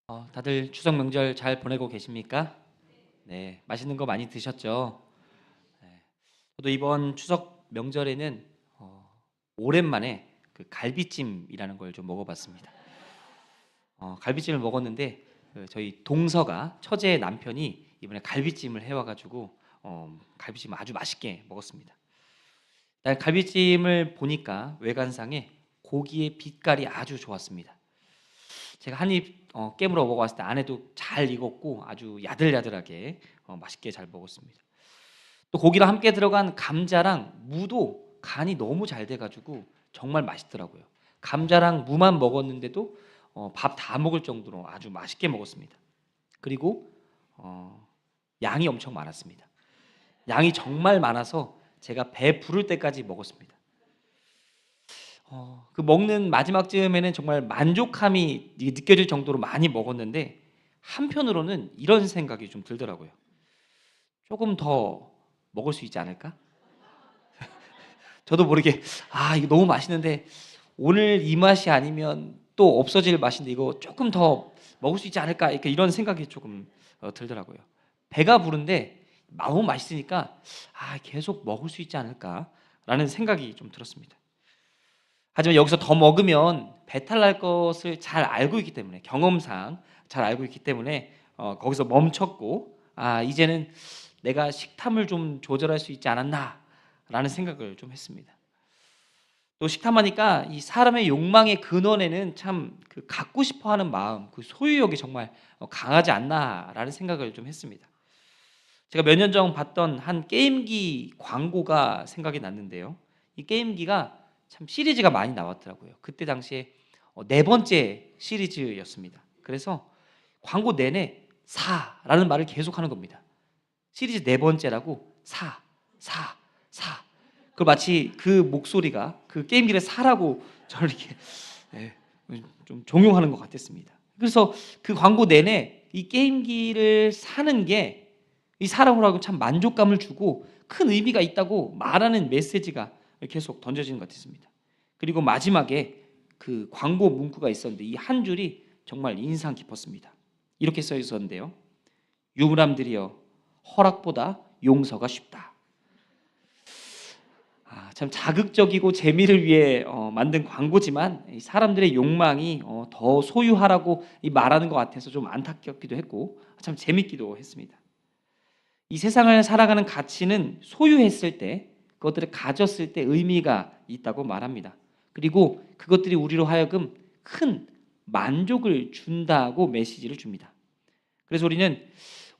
다들 추석 명절 잘 보내고 계십니까? 네, 맛있는 거 많이 드셨죠? 네, 저도 이번 추석 명절에는 오랜만에 그 갈비찜이라는 걸 좀 먹어봤습니다. 갈비찜을 먹었는데 저희 동서가 처제 남편이 이번에 갈비찜을 해와가지고 갈비찜 아주 맛있게 먹었습니다. 일단 갈비찜을 보니까 외관상에 고기의 빛깔이 아주 좋았습니다. 제가 한 입 깨물어 먹어봤을 때 안에도 잘 익었고 아주 야들야들하게 맛있게 잘 먹었습니다. 또 고기랑 함께 들어간 감자랑 무도 간이 너무 잘 돼가지고 정말 맛있더라고요. 감자랑 무만 먹었는데도 밥 다 먹을 정도로 아주 맛있게 먹었습니다. 그리고 양이 엄청 많았습니다. 양이 정말 많아서 제가 배 부를 때까지 먹었습니다. 그 먹는 마지막 즈음에는 정말 만족함이 느껴질 정도로 많이 먹었는데 한편으로는 이런 생각이 좀 들더라고요. 조금 더 먹을 수 있지 않을까? 저도 모르게 이거 너무 맛있는데 오늘 이 맛이 아니면 또 없어질 맛인데 이거 조금 더 먹을 수 있지 않을까? 이렇게 이런 생각이 조금 들더라고요. 배가 부른데 너무 맛있으니까 계속 먹을 수 있지 않을까라는 생각이 좀 들었습니다. 하지만 여기서 더 먹으면 배탈 날 것을 잘 알고 있기 때문에 경험상 잘 알고 있기 때문에 거기서 멈췄고 이제는 내가 식탐을 좀 조절할 수 있지 않았나라는 생각을 좀 했습니다. 또 식탐하니까 이 사람의 욕망의 근원에는 참 그 갖고 싶어하는 마음, 그 소유욕이 정말 강하지 않나라는 생각을 좀 했습니다. 제가 몇 년 전 봤던 한 게임기 광고가 생각이 났는데요. 이 게임기가 참 시리즈가 많이 나왔더라고요. 그때 당시에 네 번째 시리즈였습니다. 그래서 광고 내내 사라는 말을 계속하는 겁니다. 시리즈 네 번째라고 사. 그 마치 그 목소리가 그 게임기를 사라고 저를 이렇게 예, 좀 종용하는 것 같았습니다. 그래서 그 광고 내내 이 게임기를 사는 게 이 사람으로 참 만족감을 주고 큰 의미가 있다고 말하는 메시지가 계속 던져지는 것 같았습니다. 그리고 마지막에 그 광고 문구가 있었는데 이 한 줄이 정말 인상 깊었습니다. 이렇게 써 있었는데요. 유부남들이여 허락보다 용서가 쉽다. 참 자극적이고 재미를 위해 만든 광고지만 사람들의 욕망이 더 소유하라고 말하는 것 같아서 좀 안타깝기도 했고 참 재밌기도 했습니다. 이 세상을 살아가는 가치는 소유했을 때, 그것들을 가졌을 때 의미가 있다고 말합니다. 그리고 그것들이 우리로 하여금 큰 만족을 준다고 메시지를 줍니다. 그래서 우리는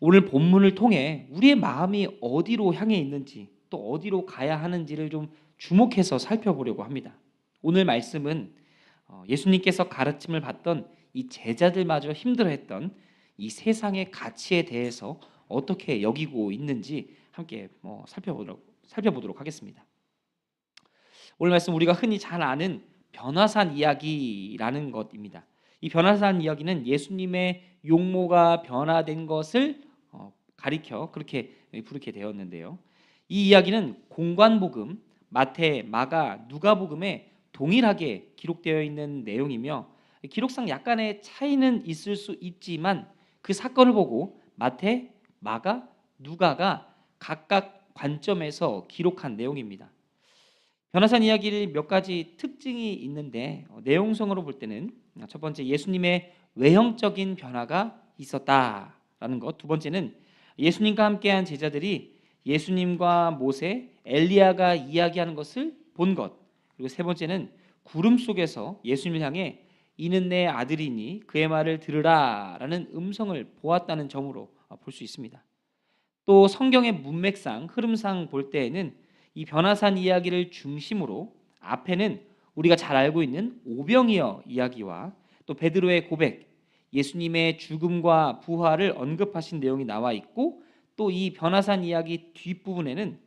오늘 본문을 통해 우리의 마음이 어디로 향해 있는지 또 어디로 가야 하는지를 좀 주목해서 살펴보려고 합니다. 오늘 말씀은 예수님께서 가르침을 받던 이 제자들마저 힘들어했던 이 세상의 가치에 대해서 어떻게 여기고 있는지 함께 살펴보도록 하겠습니다. 오늘 말씀 우리가 흔히 잘 아는 변화산 이야기라는 것입니다. 이 변화산 이야기는 예수님의 용모가 변화된 것을 가리켜 그렇게 부르게 되었는데요. 이 이야기는 공관복음, 마태, 마가, 누가복음에 동일하게 기록되어 있는 내용이며 기록상 약간의 차이는 있을 수 있지만 그 사건을 보고 마태, 마가, 누가가 각각 관점에서 기록한 내용입니다. 변화산 이야기를 몇 가지 특징이 있는데 내용성으로 볼 때는 첫 번째 예수님의 외형적인 변화가 있었다라는 것, 두 번째는 예수님과 함께한 제자들이 예수님과 모세, 엘리야가 이야기하는 것을 본 것, 그리고 세 번째는 구름 속에서 예수님을 향해 이는 내 아들이니 그의 말을 들으라라는 음성을 보았다는 점으로 볼 수 있습니다. 또 성경의 문맥상 흐름상 볼 때에는 이 변화산 이야기를 중심으로 앞에는 우리가 잘 알고 있는 오병이어 이야기와 또 베드로의 고백, 예수님의 죽음과 부활을 언급하신 내용이 나와 있고 또 이 변화산 이야기 뒷부분에는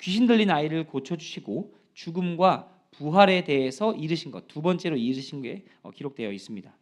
귀신 들린 아이를 고쳐주시고 죽음과 부활에 대해서 이르신 것, 두 번째로 이르신 게 기록되어 있습니다.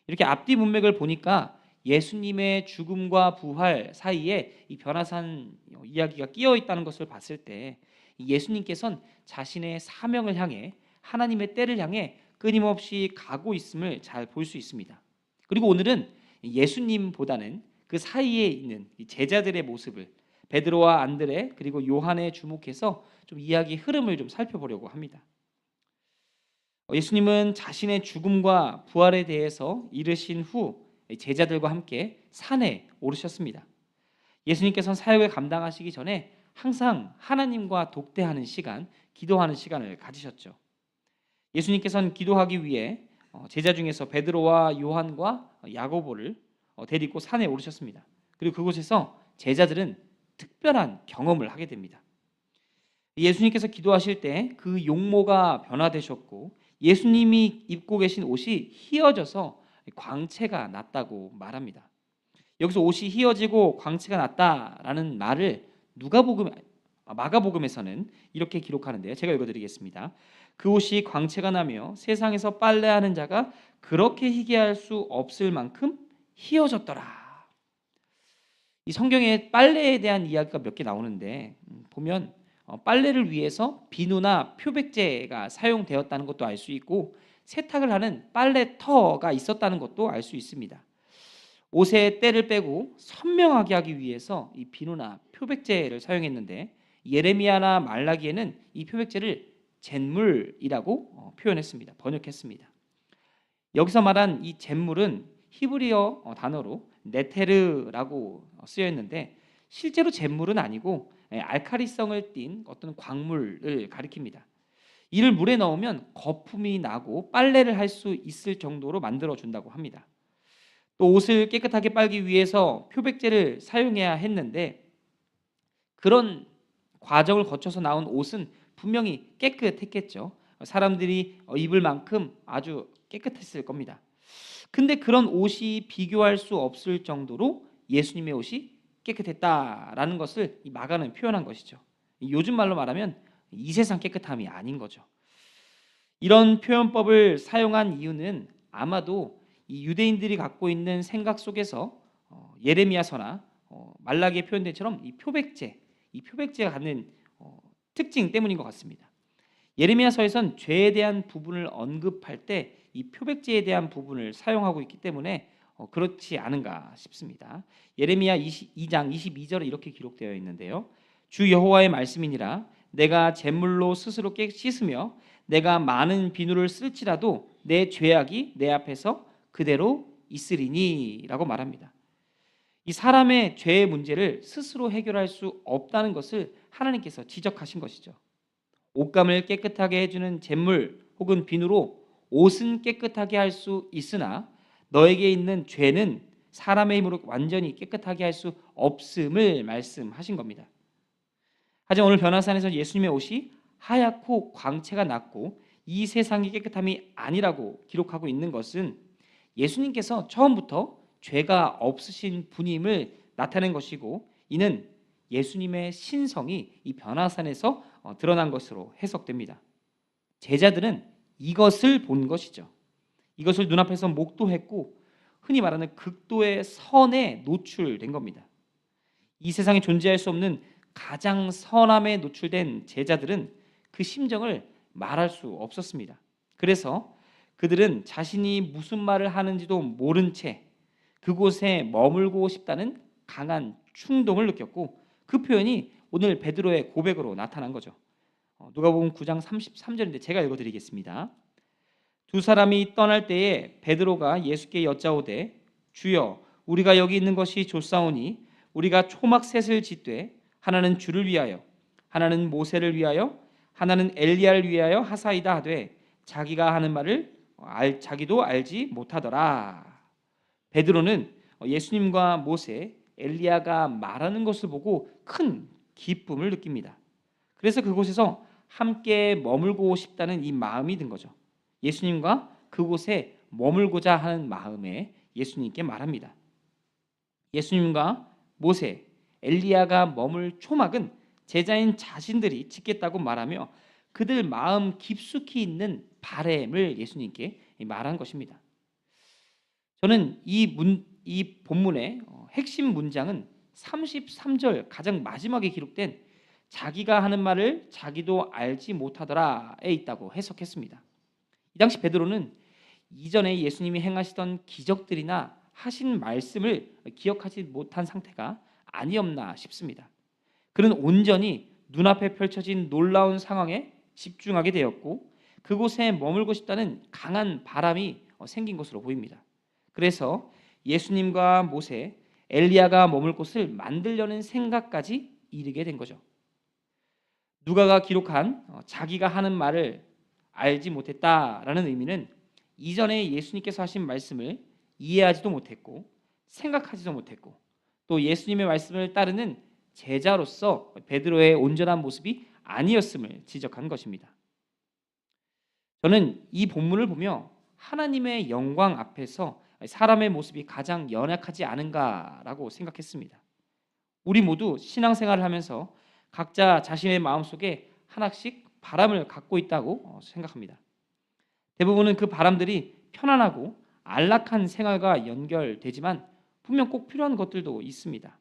이렇게 앞뒤 문맥을 보니까 예수님의 죽음과 부활 사이에 이 변화산 이야기가 끼어 있다는 것을 봤을 때 예수님께서는 자신의 사명을 향해 하나님의 때를 향해 끊임없이 가고 있음을 잘 볼 수 있습니다. 그리고 오늘은 예수님보다는 그 사이에 있는 이 제자들의 모습을 베드로와 안드레 그리고 요한에 주목해서 좀 이야기 흐름을 좀 살펴보려고 합니다. 예수님은 자신의 죽음과 부활에 대해서 이르신 후 제자들과 함께 산에 오르셨습니다. 예수님께서는 사역을 감당하시기 전에 항상 하나님과 독대하는 시간, 기도하는 시간을 가지셨죠. 예수님께서는 기도하기 위해 제자 중에서 베드로와 요한과 야고보를 데리고 산에 오르셨습니다. 그리고 그곳에서 제자들은 특별한 경험을 하게 됩니다. 예수님께서 기도하실 때 그 용모가 변화되셨고 예수님이 입고 계신 옷이 휘어져서 광채가 났다고 말합니다. 여기서 옷이 휘어지고 광채가 났다라는 말을 마가복음에서는 이렇게 기록하는데요. 제가 읽어드리겠습니다. 그 옷이 광채가 나며 세상에서 빨래하는 자가 그렇게 희게할 수 없을 만큼 휘어졌더라. 이 성경에 빨래에 대한 이야기가 몇 개 나오는데 보면 빨래를 위해서 비누나 표백제가 사용되었다는 것도 알 수 있고 세탁을 하는 빨래터가 있었다는 것도 알 수 있습니다. 옷의 때를 빼고 선명하게 하기 위해서 이 비누나 표백제를 사용했는데 예레미야나 말라기에는 이 표백제를 잿물이라고 표현했습니다. 번역했습니다. 여기서 말한 이 잿물은 히브리어 단어로 네테르라고 쓰여 있는데 실제로 잿물은 아니고 알칼리성을 띤 어떤 광물을 가리킵니다. 이를 물에 넣으면 거품이 나고 빨래를 할 수 있을 정도로 만들어 준다고 합니다. 또 옷을 깨끗하게 빨기 위해서 표백제를 사용해야 했는데 그런 과정을 거쳐서 나온 옷은 분명히 깨끗했겠죠. 사람들이 입을 만큼 아주 깨끗했을 겁니다. 근데 그런 옷이 비교할 수 없을 정도로 예수님의 옷이 깨끗했다라는 것을 이 마가는 표현한 것이죠. 요즘 말로 말하면 이 세상 깨끗함이 아닌 거죠. 이런 표현법을 사용한 이유는 아마도 이 유대인들이 갖고 있는 생각 속에서 예레미야서나 말라기에 표현된 처럼 이 표백제가 갖는 특징 때문인 것 같습니다. 예레미야서에선 죄에 대한 부분을 언급할 때 이 표백제에 대한 부분을 사용하고 있기 때문에 그렇지 않은가 싶습니다. 예레미야 22장 22절에 이렇게 기록되어 있는데요. 주 여호와의 말씀이니라 내가 잿물로 스스로 씻으며 내가 많은 비누를 쓸지라도 내 죄악이 내 앞에서 그대로 있으리니라고 말합니다. 이 사람의 죄의 문제를 스스로 해결할 수 없다는 것을 하나님께서 지적하신 것이죠. 옷감을 깨끗하게 해주는 잿물 혹은 비누로 옷은 깨끗하게 할 수 있으나 너에게 있는 죄는 사람의 힘으로 완전히 깨끗하게 할 수 없음을 말씀하신 겁니다. 하지만 오늘 변화산에서 예수님의 옷이 하얗고 광채가 났고 이 세상의 깨끗함이 아니라고 기록하고 있는 것은 예수님께서 처음부터 죄가 없으신 분임을 나타낸 것이고 이는 예수님의 신성이 이 변화산에서 드러난 것으로 해석됩니다. 제자들은 이것을 본 것이죠. 이것을 눈앞에서 목도했고 흔히 말하는 극도의 선에 노출된 겁니다. 이 세상에 존재할 수 없는 가장 선함에 노출된 제자들은 그 심정을 말할 수 없었습니다. 그래서 그들은 자신이 무슨 말을 하는지도 모른 채 그곳에 머물고 싶다는 강한 충동을 느꼈고 그 표현이 오늘 베드로의 고백으로 나타난 거죠. 누가복음 9장 33절인데 제가 읽어드리겠습니다. 두 사람이 떠날 때에 베드로가 예수께 여짜오되 주여 우리가 여기 있는 것이 좋사오니 우리가 초막셋을 짓되 하나는 주를 위하여 하나는 모세를 위하여 하나는 엘리야를 위하여 하사이다 하되 자기가 하는 말을 자기도 알지 못하더라. 베드로는 예수님과 모세, 엘리야가 말하는 것을 보고 큰 기쁨을 느낍니다. 그래서 그곳에서 함께 머물고 싶다는 이 마음이 든 거죠. 예수님과 그곳에 머물고자 하는 마음에 예수님께 말합니다. 예수님과 모세, 엘리야가 머물 초막은 제자인 자신들이 짓겠다고 말하며 그들 마음 깊숙이 있는 바램을 예수님께 말한 것입니다. 저는 이 본문의 핵심 문장은 33절 가장 마지막에 기록된 자기가 하는 말을 자기도 알지 못하더라에 있다고 해석했습니다. 이 당시 베드로는 이전에 예수님이 행하시던 기적들이나 하신 말씀을 기억하지 못한 상태가 아니었나 싶습니다. 그는 온전히 눈앞에 펼쳐진 놀라운 상황에 집중하게 되었고 그곳에 머물고 싶다는 강한 바람이 생긴 것으로 보입니다. 그래서 예수님과 모세, 엘리야가 머물 곳을 만들려는 생각까지 이르게 된 거죠. 누가가 기록한 자기가 하는 말을 알지 못했다라는 의미는 이전에 예수님께서 하신 말씀을 이해하지도 못했고 생각하지도 못했고 또 예수님의 말씀을 따르는 제자로서 베드로의 온전한 모습이 아니었음을 지적한 것입니다. 저는 이 본문을 보며 하나님의 영광 앞에서 사람의 모습이 가장 연약하지 않은가라고 생각했습니다. 우리 모두 신앙생활을 하면서 각자 자신의 마음속에 하나씩 바람을 갖고 있다고 생각합니다. 대부분은 그 바람들이 편안하고 안락한 생활과 연결되지만 분명 꼭 필요한 것들도 있습니다.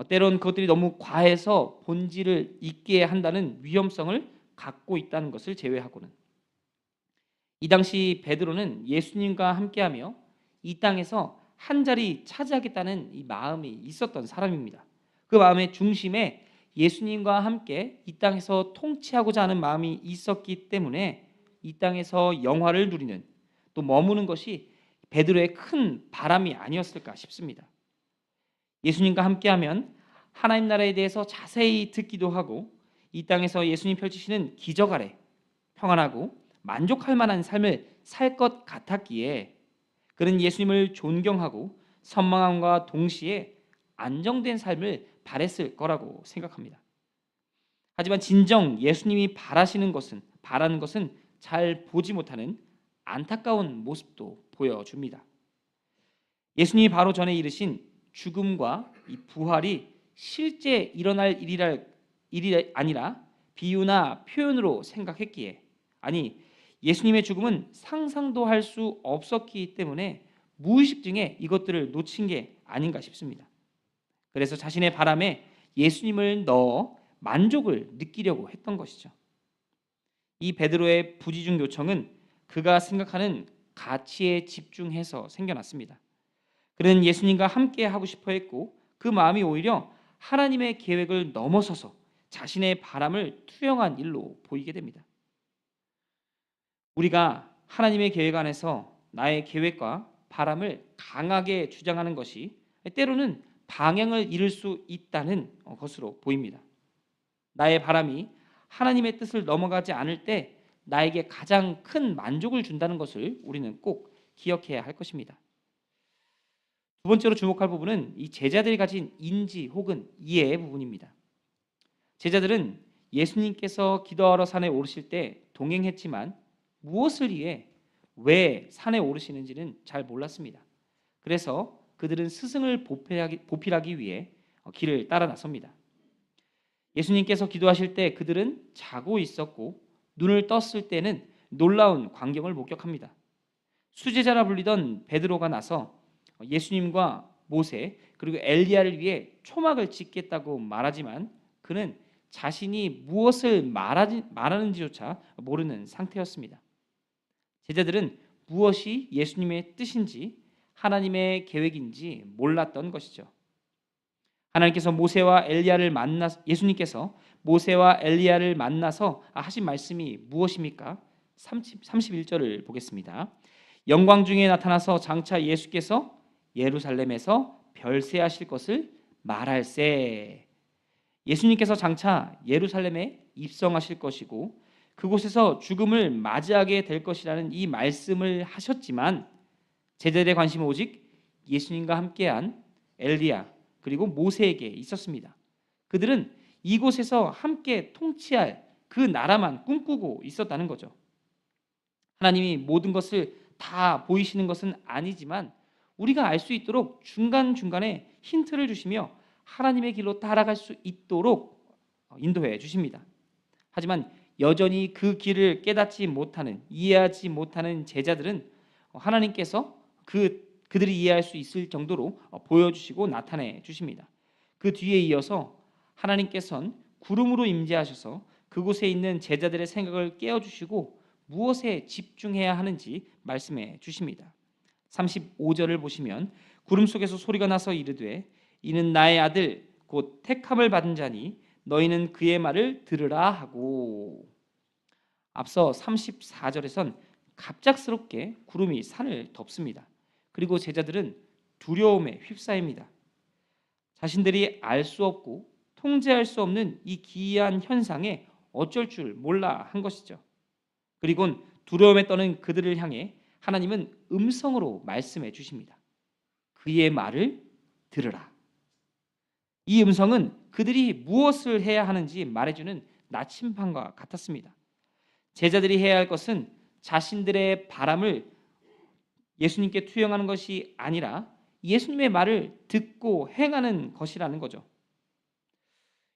때론 그것들이 너무 과해서 본질을 잊게 한다는 위험성을 갖고 있다는 것을 제외하고는 이 당시 베드로는 예수님과 함께하며 이 땅에서 한 자리 차지하겠다는 이 마음이 있었던 사람입니다. 그 마음의 중심에 예수님과 함께 이 땅에서 통치하고자 하는 마음이 있었기 때문에 이 땅에서 영화를 누리는 또 머무는 것이 베드로의 큰 바람이 아니었을까 싶습니다. 예수님과 함께하면 하나님 나라에 대해서 자세히 듣기도 하고 이 땅에서 예수님 펼치시는 기적 아래 평안하고 만족할 만한 삶을 살 것 같았기에 그는 예수님을 존경하고 선망함과 동시에 안정된 삶을 바랬을 거라고 생각합니다. 하지만 진정 예수님이 바라는 것은 잘 보지 못하는 안타까운 모습도 보여줍니다. 예수님이 바로 전에 이르신 죽음과 이 부활이 실제 일어날 일이 아니라 비유나 표현으로 생각했기에 아니 예수님의 죽음은 상상도 할 수 없었기 때문에 무의식 중에 이것들을 놓친 게 아닌가 싶습니다. 그래서 자신의 바람에 예수님을 넣어 만족을 느끼려고 했던 것이죠. 이 베드로의 부지중 요청은 그가 생각하는 가치에 집중해서 생겨났습니다. 그는 예수님과 함께 하고 싶어 했고 그 마음이 오히려 하나님의 계획을 넘어서서 자신의 바람을 투영한 일로 보이게 됩니다. 우리가 하나님의 계획 안에서 나의 계획과 바람을 강하게 주장하는 것이 때로는 방향을 잃을 수 있다는 것으로 보입니다. 나의 바람이 하나님의 뜻을 넘어가지 않을 때 나에게 가장 큰 만족을 준다는 것을 우리는 꼭 기억해야 할 것입니다. 두 번째로 주목할 부분은 이 제자들이 가진 인지 혹은 이해의 부분입니다. 제자들은 예수님께서 기도하러 산에 오르실 때 동행했지만 무엇을 위해 왜 산에 오르시는지는 잘 몰랐습니다. 그래서 그들은 스승을 보필하기 위해 길을 따라 나섭니다. 예수님께서 기도하실 때 그들은 자고 있었고 눈을 떴을 때는 놀라운 광경을 목격합니다. 수제자라 불리던 베드로가 나서 예수님과 모세 그리고 엘리야를 위해 초막을 짓겠다고 말하지만 그는 자신이 무엇을 말하는지조차 모르는 상태였습니다. 제자들은 무엇이 예수님의 뜻인지 하나님의 계획인지 몰랐던 것이죠. 예수님께서 모세와 엘리야를 만나서 하신 말씀이 무엇입니까? 31절을 보겠습니다. 영광 중에 나타나서 장차 예수께서 예루살렘에서 별세하실 것을 말할세. 예수님께서 장차 예루살렘에 입성하실 것이고 그곳에서 죽음을 맞이하게 될 것이라는 이 말씀을 하셨지만 제자들의 관심은 오직 예수님과 함께한 엘리야 그리고 모세에게 있었습니다. 그들은 이곳에서 함께 통치할 그 나라만 꿈꾸고 있었다는 거죠. 하나님이 모든 것을 다 보이시는 것은 아니지만 우리가 알 수 있도록 중간중간에 힌트를 주시며 하나님의 길로 따라갈 수 있도록 인도해 주십니다. 하지만 여전히 그 길을 깨닫지 못하는 이해하지 못하는 제자들은 하나님께서 그들이 이해할 수 있을 정도로 보여주시고 나타내 주십니다. 그 뒤에 이어서 하나님께서는 구름으로 임재하셔서 그곳에 있는 제자들의 생각을 깨워주시고 무엇에 집중해야 하는지 말씀해 주십니다. 35절을 보시면 구름 속에서 소리가 나서 이르되 이는 나의 아들 곧 택함을 받은 자니 너희는 그의 말을 들으라 하고, 앞서 34절에선 갑작스럽게 구름이 산을 덮습니다. 그리고 제자들은 두려움에 휩싸입니다. 자신들이 알 수 없고 통제할 수 없는 이 기이한 현상에 어쩔 줄 몰라 한 것이죠. 그리곤 두려움에 떠는 그들을 향해 하나님은 음성으로 말씀해 주십니다. 그의 말을 들으라. 이 음성은 그들이 무엇을 해야 하는지 말해주는 나침반과 같았습니다. 제자들이 해야 할 것은 자신들의 바람을 예수님께 투영하는 것이 아니라 예수님의 말을 듣고 행하는 것이라는 거죠.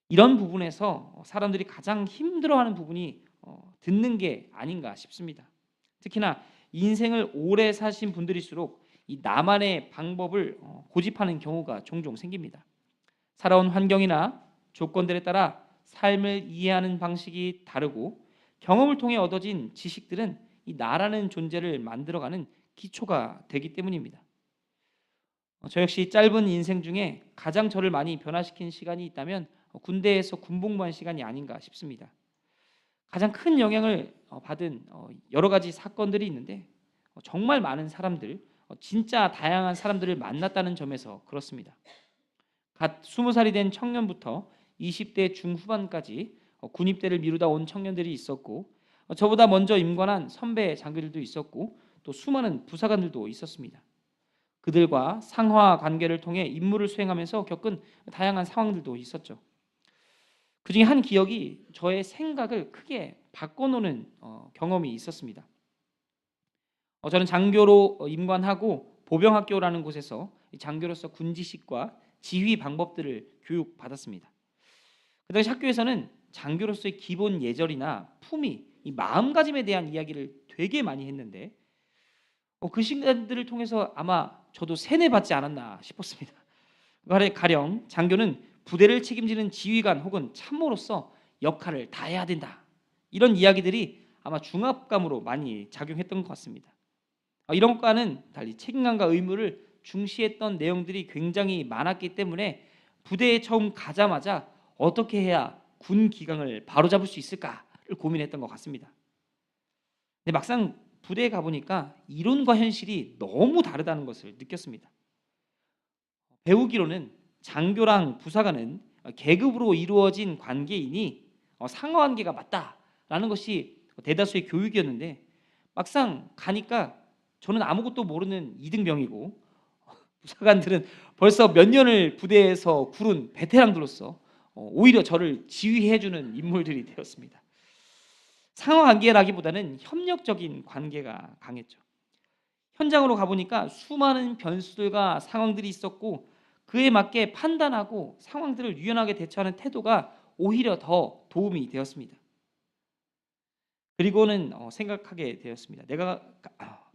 이런 부분에서 사람들이 가장 힘들어하는 부분이 듣는 게 아닌가 싶습니다. 특히나 인생을 오래 사신 분들일수록 이 나만의 방법을 고집하는 경우가 종종 생깁니다. 살아온 환경이나 조건들에 따라 삶을 이해하는 방식이 다르고 경험을 통해 얻어진 지식들은 이 나라는 존재를 만들어가는 기초가 되기 때문입니다. 저 역시 짧은 인생 중에 가장 저를 많이 변화시킨 시간이 있다면 군대에서 군복무한 시간이 아닌가 싶습니다. 가장 큰 영향을 받은 여러 가지 사건들이 있는데 정말 많은 사람들, 진짜 다양한 사람들을 만났다는 점에서 그렇습니다. 갓 20살이 된 청년부터 20대 중후반까지 군입대를 미루다 온 청년들이 있었고, 저보다 먼저 임관한 선배 장교들도 있었고, 또 수많은 부사관들도 있었습니다. 그들과 상하 관계를 통해 임무를 수행하면서 겪은 다양한 상황들도 있었죠. 그중에 한 기억이 저의 생각을 크게 바꿔놓는 경험이 있었습니다. 저는 장교로 임관하고 보병학교라는 곳에서 장교로서 군지식과 지휘 방법들을 교육받았습니다. 그 당시 학교에서는 장교로서의 기본 예절이나 품위, 이 마음가짐에 대한 이야기를 되게 많이 했는데 그 시간들을 통해서 아마 저도 세뇌받지 않았나 싶었습니다. 가령 장교는 부대를 책임지는 지휘관 혹은 참모로서 역할을 다해야 된다, 이런 이야기들이 아마 중압감으로 많이 작용했던 것 같습니다. 이런 것과는 달리 책임감과 의무를 중시했던 내용들이 굉장히 많았기 때문에 부대에 처음 가자마자 어떻게 해야 군 기강을 바로잡을 수 있을까를 고민했던 것 같습니다. 근데 막상 부대에 가보니까 이론과 현실이 너무 다르다는 것을 느꼈습니다. 배우기로는 장교랑 부사관은 계급으로 이루어진 관계이니 상하관계가 맞다라는 것이 대다수의 교육이었는데, 막상 가니까 저는 아무것도 모르는 이등병이고 부사관들은 벌써 몇 년을 부대에서 구른 베테랑들로서 오히려 저를 지휘해주는 인물들이 되었습니다. 상하관계라기보다는 협력적인 관계가 강했죠. 현장으로 가보니까 수많은 변수들과 상황들이 있었고 그에 맞게 판단하고 상황들을 유연하게 대처하는 태도가 오히려 더 도움이 되었습니다. 그리고는 생각하게 되었습니다.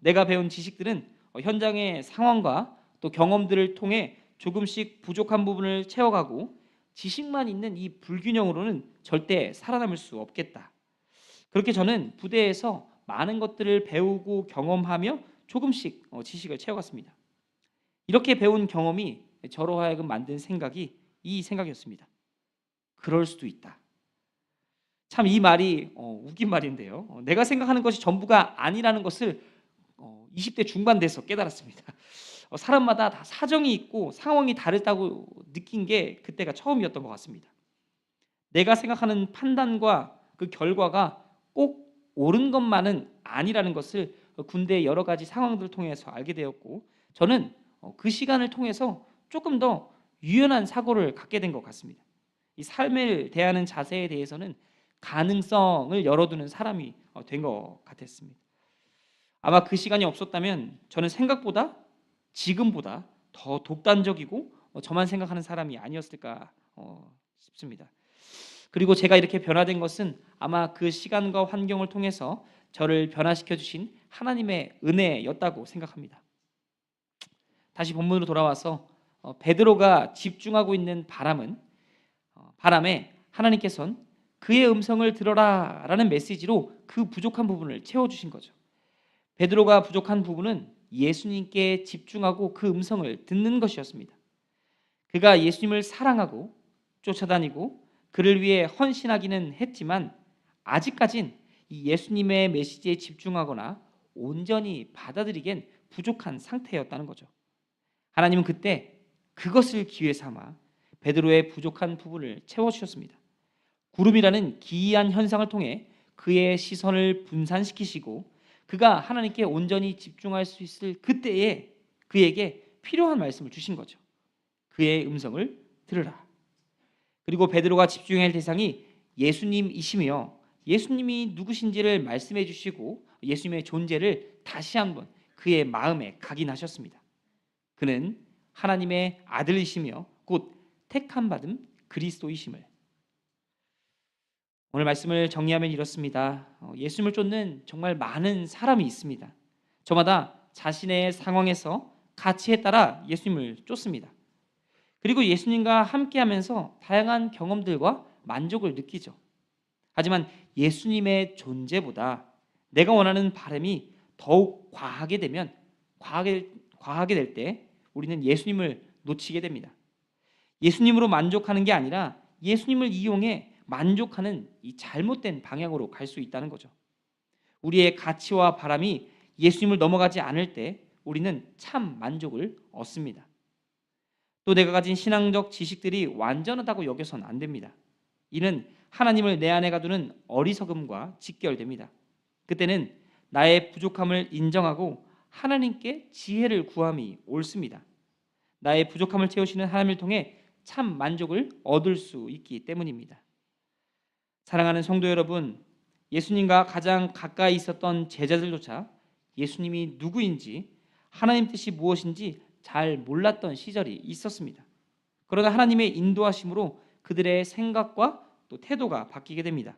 내가 배운 지식들은 현장의 상황과 또 경험들을 통해 조금씩 부족한 부분을 채워가고 지식만 있는 이 불균형으로는 절대 살아남을 수 없겠다. 그렇게 저는 부대에서 많은 것들을 배우고 경험하며 조금씩 지식을 채워갔습니다. 이렇게 배운 경험이 저로 하여금 만든 생각이 이 생각이었습니다. 그럴 수도 있다. 참 이 말이 웃긴 말인데요. 내가 생각하는 것이 전부가 아니라는 것을 20대 중반 돼서 깨달았습니다. 사람마다 다 사정이 있고 상황이 다르다고 느낀 게 그때가 처음이었던 것 같습니다. 내가 생각하는 판단과 그 결과가 꼭 옳은 것만은 아니라는 것을 군대의 여러 가지 상황들을 통해서 알게 되었고, 저는 그 시간을 통해서 조금 더 유연한 사고를 갖게 된 것 같습니다. 이 삶을 대하는 자세에 대해서는 가능성을 열어두는 사람이 된 것 같았습니다. 아마 그 시간이 없었다면 저는 생각보다 지금보다 더 독단적이고 저만 생각하는 사람이 아니었을까 싶습니다. 그리고 제가 이렇게 변화된 것은 아마 그 시간과 환경을 통해서 저를 변화시켜 주신 하나님의 은혜였다고 생각합니다. 다시 본문으로 돌아와서 베드로가 집중하고 있는 바람에 하나님께서는 그의 음성을 들어라라는 메시지로 그 부족한 부분을 채워주신 거죠. 베드로가 부족한 부분은 예수님께 집중하고 그 음성을 듣는 것이었습니다. 그가 예수님을 사랑하고 쫓아다니고 그를 위해 헌신하기는 했지만 아직까진 이 예수님의 메시지에 집중하거나 온전히 받아들이기엔 부족한 상태였다는 거죠. 하나님은 그때 그것을 기회 삼아 베드로의 부족한 부분을 채워주셨습니다. 구름이라는 기이한 현상을 통해 그의 시선을 분산시키시고 그가 하나님께 온전히 집중할 수 있을 그때에 그에게 필요한 말씀을 주신 거죠. 그의 음성을 들으라. 그리고 베드로가 집중해야 할 대상이 예수님이시며 예수님이 누구신지를 말씀해 주시고 예수님의 존재를 다시 한번 그의 마음에 각인하셨습니다. 그는 하나님의 아들이시며 곧 택함 받은 그리스도이심을. 오늘 말씀을 정리하면 이렇습니다. 예수님을 쫓는 정말 많은 사람이 있습니다. 저마다 자신의 상황에서 가치에 따라 예수님을 쫓습니다. 그리고 예수님과 함께하면서 다양한 경험들과 만족을 느끼죠. 하지만 예수님의 존재보다 내가 원하는 바람이 더욱 과하게 될 때 우리는 예수님을 놓치게 됩니다. 예수님으로 만족하는 게 아니라 예수님을 이용해 만족하는 이 잘못된 방향으로 갈 수 있다는 거죠. 우리의 가치와 바람이 예수님을 넘어가지 않을 때 우리는 참 만족을 얻습니다. 또 내가 가진 신앙적 지식들이 완전하다고 여겨서는 안 됩니다. 이는 하나님을 내 안에 가두는 어리석음과 직결됩니다. 그때는 나의 부족함을 인정하고 하나님께 지혜를 구함이 옳습니다. 나의 부족함을 채우시는 하나님을 통해 참 만족을 얻을 수 있기 때문입니다. 사랑하는 성도 여러분, 예수님과 가장 가까이 있었던 제자들조차 예수님이 누구인지 하나님 뜻이 무엇인지 잘 몰랐던 시절이 있었습니다. 그러나 하나님의 인도하심으로 그들의 생각과 또 태도가 바뀌게 됩니다.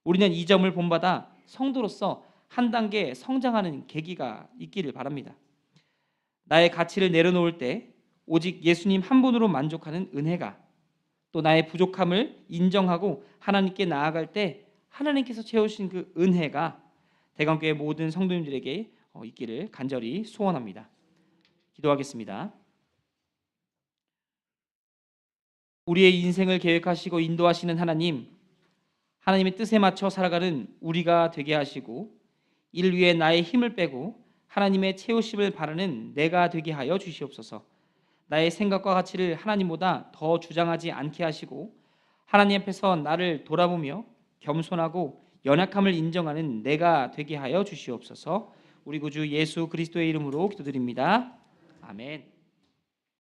우리는 이 점을 본받아 성도로서 한 단계 성장하는 계기가 있기를 바랍니다. 나의 가치를 내려놓을 때 오직 예수님 한 분으로 만족하는 은혜가, 또 나의 부족함을 인정하고 하나님께 나아갈 때 하나님께서 채우신 그 은혜가 대강교회 모든 성도님들에게 있기를 간절히 소원합니다. 기도하겠습니다. 우리의 인생을 계획하시고 인도하시는 하나님, 하나님의 뜻에 맞춰 살아가는 우리가 되게 하시고 이를 위해 나의 힘을 빼고 하나님의 채우심을 바라는 내가 되게 하여 주시옵소서. 나의 생각과 가치를 하나님보다 더 주장하지 않게 하시고 하나님 앞에서 나를 돌아보며 겸손하고 연약함을 인정하는 내가 되게 하여 주시옵소서. 우리 구주 예수 그리스도의 이름으로 기도드립니다. 아멘.